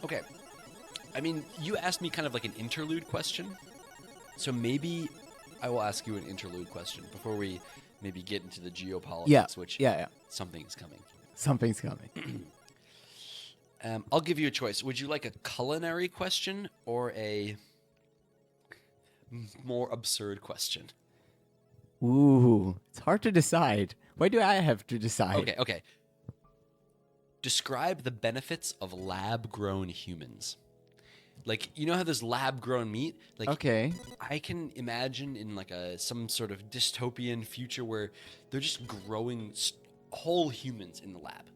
Okay. I mean, you asked me kind of like an interlude question. So maybe I will ask you an interlude question before we maybe get into the geopolitics, which something's coming. Something's coming. I'll give you a choice. Would you like a culinary question or a more absurd question? Ooh, it's hard to decide. Why do I have to decide? Okay. Describe the benefits of lab-grown humans. Like, you know how there's lab-grown meat? Like, Okay. I can imagine in like some sort of dystopian future where they're just growing whole humans in the lab.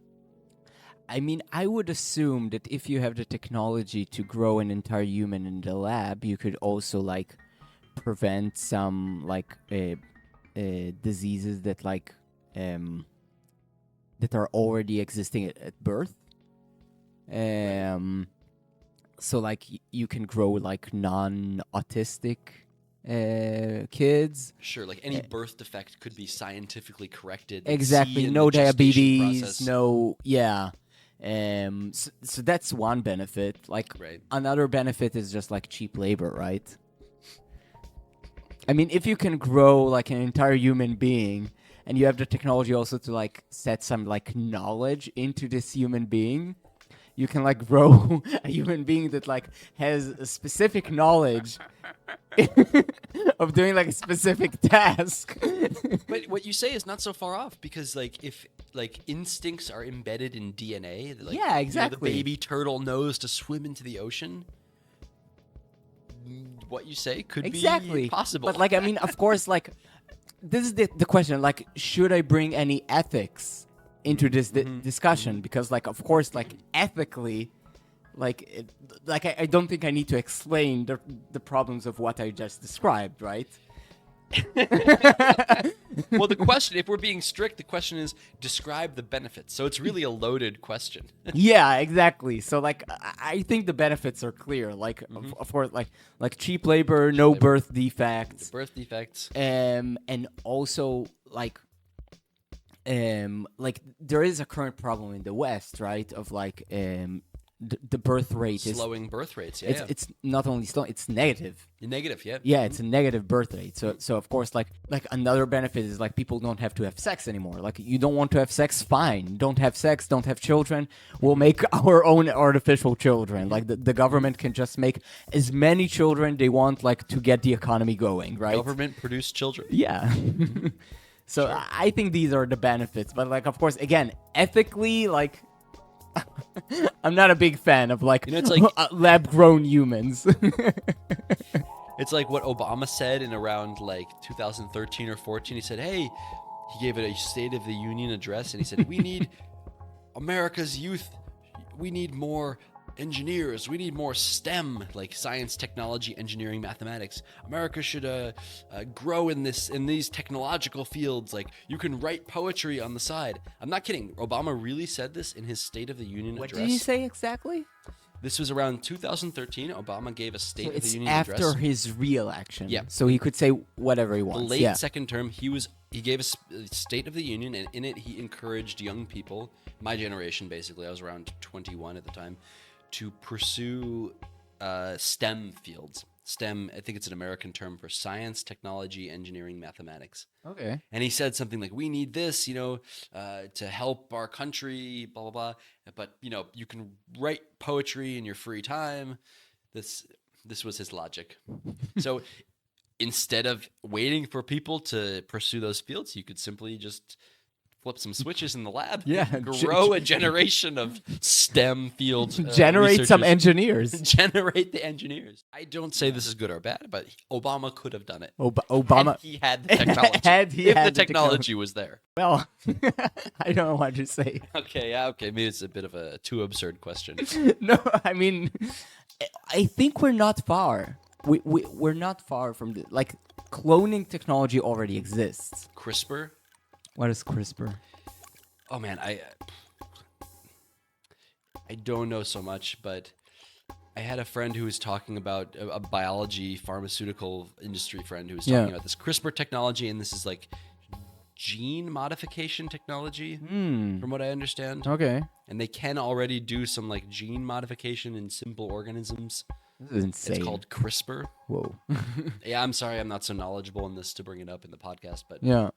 I mean, I would assume that if you have the technology to grow an entire human in the lab, you could also like prevent some like diseases that like that are already existing at birth. So like you can grow like non-autistic kids. Sure, like any birth defect could be scientifically corrected. Exactly, no diabetes, no, so that's one benefit. Like another benefit is just like cheap labor, right? I mean, if you can grow like an entire human being and you have the technology also to like set some like knowledge into this human being, you can like grow a human being that like has a specific knowledge of doing like a specific task. But what you say is not so far off, because like if like instincts are embedded in DNA, like, yeah, exactly. You know, the baby turtle knows to swim into the ocean. What you say could be possible. But like, I mean, of course, like this is the question. Like, should I bring any ethics into this discussion? Because like, of course, like ethically, like I don't think I need to explain the problems of what I just described, right? Well, the question, if we're being strict, the question is describe the benefits. So it's really a loaded question. Yeah, exactly. So like, I think the benefits are clear. Like, of course, like cheap labor, birth defects, and also like there is a current problem in the West, right? Of like the birth rate slowing birth rates. It's not only slow, it's negative. Negative, yeah. Yeah, it's a negative birth rate. So of course, like another benefit is like people don't have to have sex anymore. Like you don't want to have sex, fine. Don't have sex, don't have children. We'll make our own artificial children. Like the government can just make as many children they want, like to get the economy going, right? Government produced children. Yeah. So sure. I think these are the benefits. But like, of course, again, ethically, like I'm not a big fan of like, it's like lab-grown humans. It's like what Obama said in around like 2013 or 14. He said, hey, he gave it a State of the Union address, and he said, we need America's youth. We need more engineers. We need more STEM, like science, technology, engineering, mathematics. America should grow in these technological fields. Like you can write poetry on the side. I'm not kidding. Obama really said this in his State of the Union address. What did he say exactly? This was around 2013. Obama gave a State of the Union address. It's after his re-election. Yeah. So he could say whatever he wants. The late second term, he gave a State of the Union, and in it he encouraged young people, my generation basically, I was around 21 at the time, to pursue STEM fields. STEM, I think it's an American term for science, technology, engineering, mathematics. Okay. And he said something like, we need this, to help our country, blah, blah, blah. But, you can write poetry in your free time. This was his logic. So instead of waiting for people to pursue those fields, you could simply just flip some switches in the lab. Yeah. Grow a generation of STEM fields. Generate some engineers. Generate the engineers. I don't say this is good or bad, but Obama could have done it. Obama. He had the technology. If the technology was there. Well, I don't know what to say. Okay. Maybe it's a bit of a too absurd question. No, I mean, I think we're not far. We're not far from like cloning technology already exists. CRISPR? What is CRISPR? Oh man, I don't know so much, but I had a friend who was talking about a biology pharmaceutical industry friend who was talking about this CRISPR technology, and this is like gene modification technology, from what I understand. Okay. And they can already do some like gene modification in simple organisms. This is insane. It's called CRISPR. Whoa. Yeah, I'm sorry, I'm not so knowledgeable in this to bring it up in the podcast, but Yeah.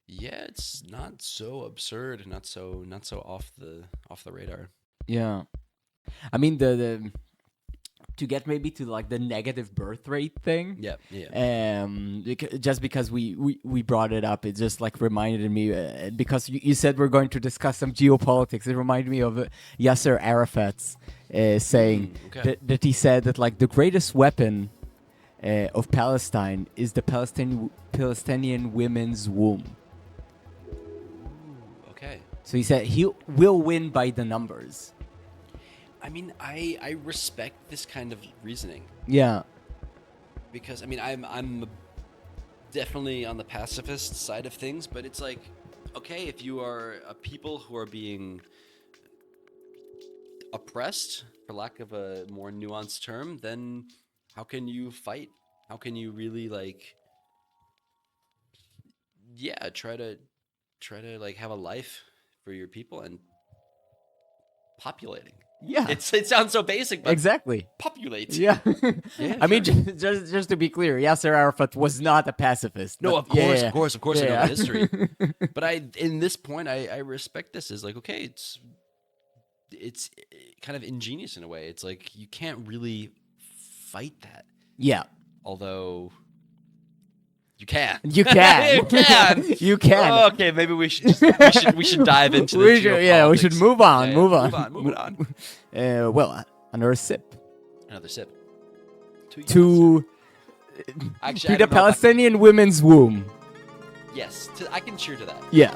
yeah, it's not so absurd, not so off the radar. Yeah. I mean the to get maybe to like the negative birth rate thing. Yeah. Just because we brought it up, it just like reminded me because you said we're going to discuss some geopolitics. It reminded me of Yasser Arafat's saying that he said that like the greatest weapon of Palestine is the Palestinian women's womb. Okay. So he said he will win by the numbers. I mean, I respect this kind of reasoning. Yeah. Because I mean, I'm definitely on the pacifist side of things, but it's like, okay, if you are a people who are being oppressed, for lack of a more nuanced term, then how can you fight? How can you really like, yeah, try to like have a life for your people and populating? Yeah. It sounds so basic, but exactly. populate. Yeah. Yeah, I mean, just to be clear, Yasser Arafat was not a pacifist. No, but of course, I know the history. Yeah. But in this point, I respect this as like, okay, it's kind of ingenious in a way. It's like you can't really fight that. Yeah. Although you can. You can. You can. You can. Oh, okay, maybe we should dive into the we should move on. Yeah, move on. Move it on. Well, another sip. Another sip. To Actually, the Palestinian women's womb. Yes, I can cheer to that. Yeah.